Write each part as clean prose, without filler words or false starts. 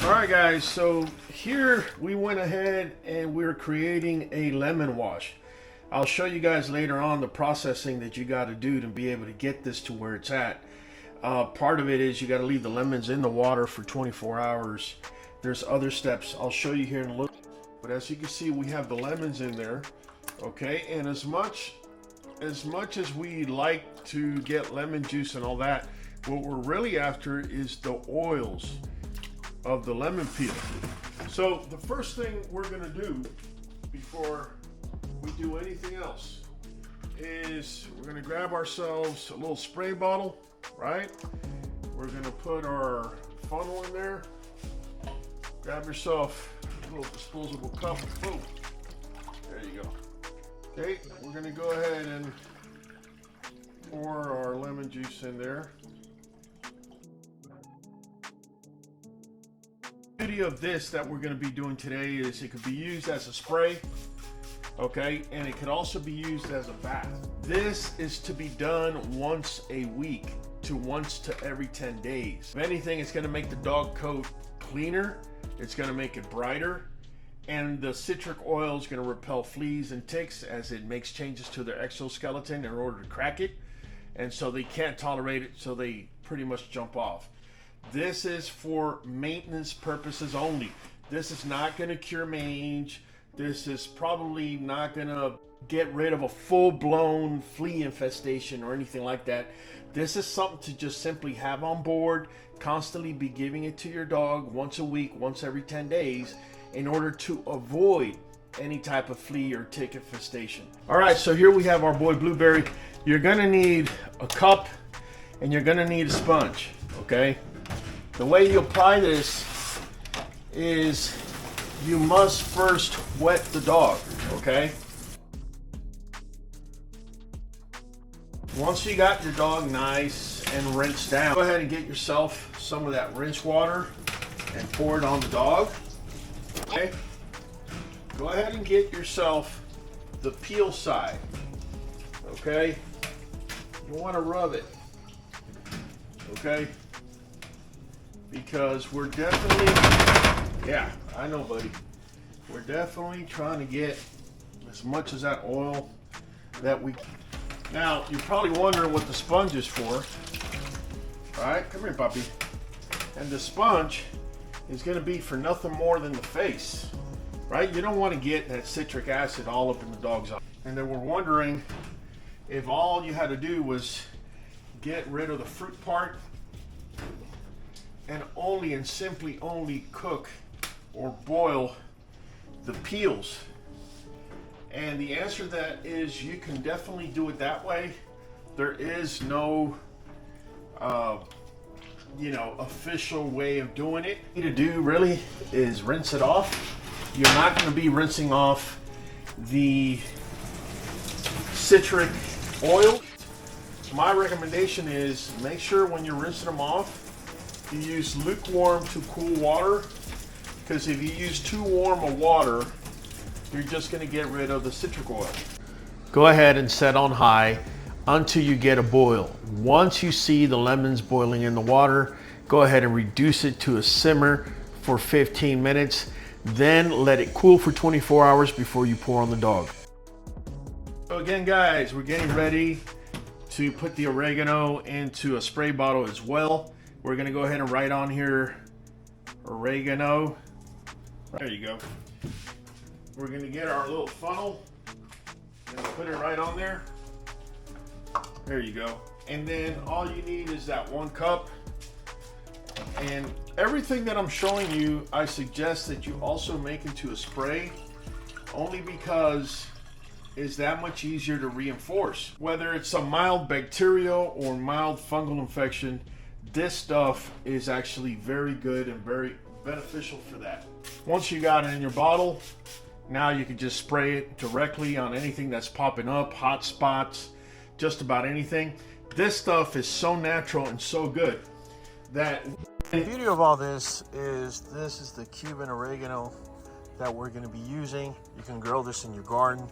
All right guys, so here we went ahead and we're creating a lemon wash. I'll show you guys later on the processing that you got to do to be able to get this to where it's at. Part of it is you got to leave the lemons in the water for 24 hours. There's other steps I'll show you here in a little. But as you can see, we have the lemons in there, okay? And as much as we like to get lemon juice and all that, what we're really after is the oils of the lemon peel. So the first thing we're gonna do before we do anything else is we're gonna grab ourselves a little spray bottle, right? We're gonna put our funnel in there. Grab yourself a little disposable cup. Boom. There you go. Okay, we're gonna go ahead and pour our lemon juice in there. The beauty of this that we're going to be doing today is it could be used as a spray, okay, and it could also be used as a bath. This is to be done once a week to once to every 10 days. If anything, it's going to make the dog coat cleaner, it's going to make it brighter, and the citric oil is going to repel fleas and ticks as it makes changes to their exoskeleton in order to crack it, and so they can't tolerate it, so they pretty much jump off. This is for maintenance purposes only. This is not going to cure mange. This is probably not going to get rid of a full-blown flea infestation or anything like that. This is something to just simply have on board, constantly be giving it to your dog once a week, once every 10 days, in order to avoid any type of flea or tick infestation. All right, so here we have our boy Blueberry. You're going to need a cup and you're going to need a sponge, okay? The way you apply this is you must first wet the dog, okay? Once you got your dog nice and rinsed down, go ahead and get yourself some of that rinse water and pour it on the dog, okay? Go ahead and get yourself the peel side, okay? You want to rub it, okay? Because we're definitely, yeah, I know, buddy. We're definitely trying to get as much as that oil that we can. Now, you're probably wondering what the sponge is for. All right, come here, puppy. And the sponge is going to be for nothing more than the face, right? You don't want to get that citric acid all up in the dog's eye. And then we're wondering if all you had to do was get rid of the fruit part and only and simply only cook or boil the peels. And the answer to that is you can definitely do it that way. There is no official way of doing it. What you need to do really is rinse it off. You're not going to be rinsing off the citric oil. My recommendation is make sure when you're rinsing them off, you use lukewarm to cool water, because if you use too warm of water, you're just going to get rid of the citric oil. Go ahead and set on high until you get a boil. Once you see the lemons boiling in the water, go ahead and reduce it to a simmer for 15 minutes. Then let it cool for 24 hours before you pour on the dog. So again, guys, we're getting ready to put the oregano into a spray bottle as well. We're gonna go ahead and write on here oregano. There you go. We're gonna get our little funnel and put it right on there. There you go. And then all you need is that 1 cup. And everything that I'm showing you, I suggest that you also make into a spray, only because it's that much easier to reinforce. Whether it's a mild bacterial or mild fungal infection, this stuff is actually very good and very beneficial for that. Once you got it in your bottle, now you can just spray it directly on anything that's popping up, hot spots, just about anything. This stuff is so natural and so good that the beauty of all this is the Cuban oregano that we're going to be using. You can grow this in your garden.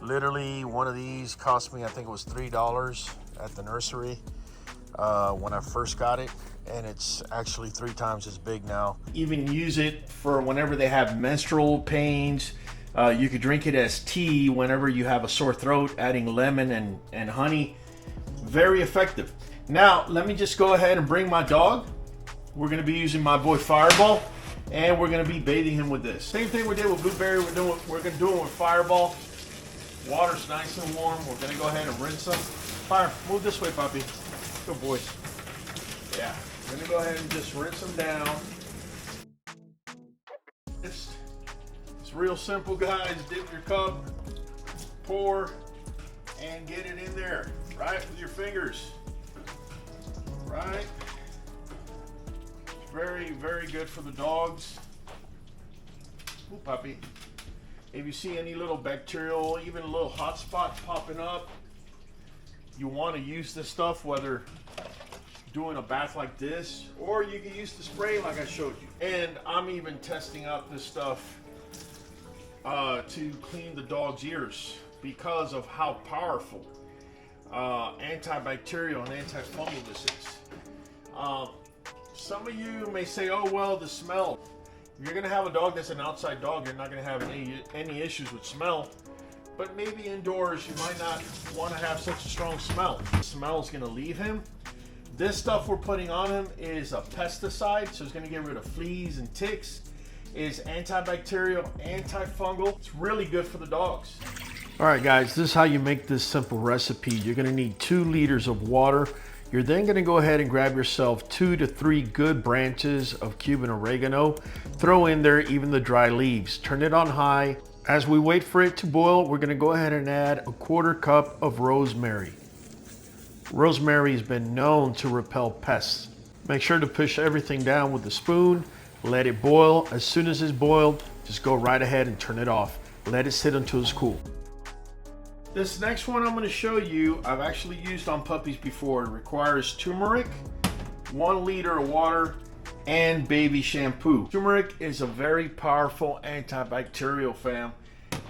Literally, one of these cost me, I think it was $3 at the nursery. when I first got it, and it's actually 3 times as big now. Even use it for whenever they have menstrual pains. You could drink it as tea whenever you have a sore throat, adding lemon and honey. Very effective. Now, let me just go ahead and bring my dog. We're gonna be using my boy Fireball, and we're gonna be bathing him with this. Same thing we did with Blueberry, we're gonna do it with Fireball. Water's nice and warm. We're gonna go ahead and rinse them. Fire, move this way, puppy. Good boy. Yeah, we're gonna go ahead and just rinse them down. It's real simple, guys. Dip your cup, pour, and get it in there, right, with your fingers. Right? Very, very good for the dogs. Ooh, puppy. If you see any little bacterial, even a little hot spot popping up, you want to use this stuff, whether doing a bath like this, or you can use the spray like I showed you. And I'm even testing out this stuff to clean the dog's ears because of how powerful antibacterial and antifungal this is. Some of you may say, oh well, the smell. If you're gonna have a dog that's an outside dog, you're not gonna have any issues with smell. But maybe indoors you might not want to have such a strong smell. The smell is gonna leave him. This stuff we're putting on him is a pesticide, so it's gonna get rid of fleas and ticks. It's antibacterial, antifungal. It's really good for the dogs. All right, guys, this is how you make this simple recipe. You're gonna need 2 liters of water. You're then gonna go ahead and grab yourself 2 to 3 good branches of Cuban oregano. Throw in there even the dry leaves. Turn it on high. As we wait for it to boil, we're gonna go ahead and add a 1/4 cup of rosemary. Rosemary has been known to repel pests. Make sure to push everything down with a spoon. Let it boil. As soon as it's boiled, just go right ahead and turn it off. Let it sit until it's cool. This next one I'm going to show you, I've actually used on puppies before. It requires turmeric, 1 liter of water, and baby shampoo. Turmeric is a very powerful antibacterial, fam.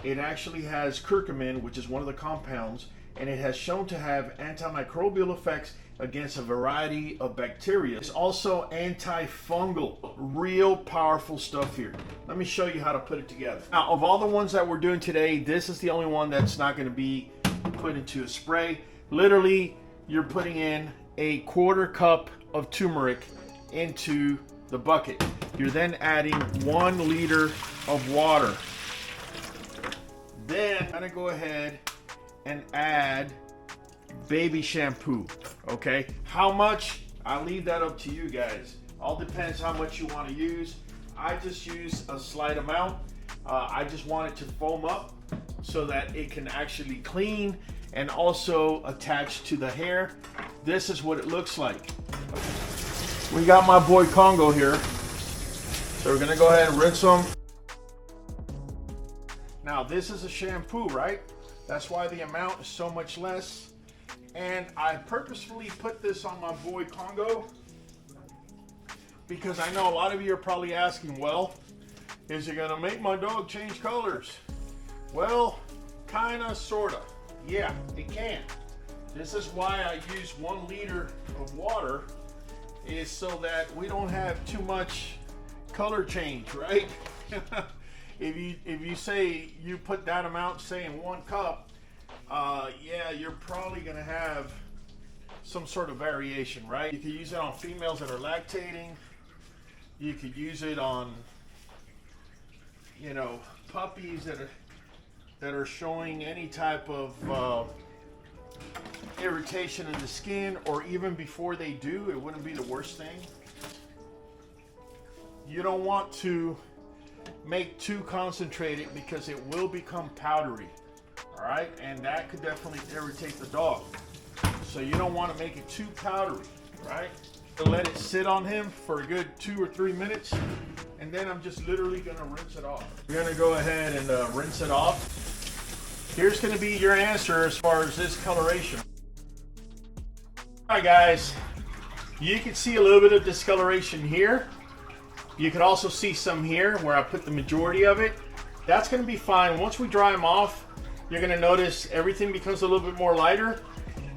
It actually has curcumin, which is one of the compounds, and it has shown to have antimicrobial effects against a variety of bacteria. It's also antifungal. Real powerful stuff here. Let me show you how to put it together. Now, of all the ones that we're doing today, this is the only one that's not going to be put into a spray. Literally, you're putting in a 1/4 cup of turmeric into the bucket. You're then adding 1 liter of water. Then I'm going to go ahead and add baby shampoo. Okay, how much? I'll leave that up to you guys. All depends how much you want to use. I just use a slight amount. I just want it to foam up so that it can actually clean and also attach to the hair. This is what it looks like. We got my boy Congo here, so we're gonna go ahead and rinse them. Now this is a shampoo, right? That's why the amount is so much less. And I purposefully put this on my boy Congo because I know a lot of you are probably asking, well, is it gonna make my dog change colors? Well, kinda, sorta. Yeah, it can. This is why I use 1 liter of water, is so that we don't have too much color change, right? If you say you put that amount, say in 1 cup, yeah, you're probably gonna have some sort of variation, right? You could use it on females that are lactating. You could use it on, you know, puppies that are showing any type of irritation in the skin, or even before they do, it wouldn't be the worst thing. You don't want to make too concentrated because it will become powdery. All right, and that could definitely irritate the dog. So you don't want to make it too powdery, right? So let it sit on him for a good 2 or 3 minutes, and then I'm just literally gonna rinse it off. We're gonna go ahead and rinse it off. Here's gonna be your answer as far as this coloration. All right, guys, you can see a little bit of discoloration here. You can also see some here where I put the majority of it. That's gonna be fine. Once we dry them off, you're gonna notice everything becomes a little bit more lighter,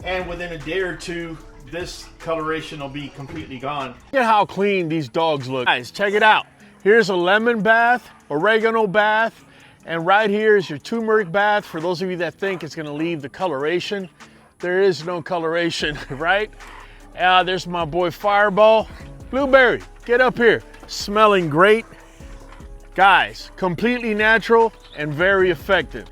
and within a day or two, this coloration will be completely gone. Look at how clean these dogs look. Guys, check it out. Here's a lemon bath, oregano bath, and right here is your turmeric bath. For those of you that think it's gonna leave the coloration, there is no coloration, right? There's my boy Fireball. Blueberry, get up here. Smelling great. Guys, completely natural and very effective.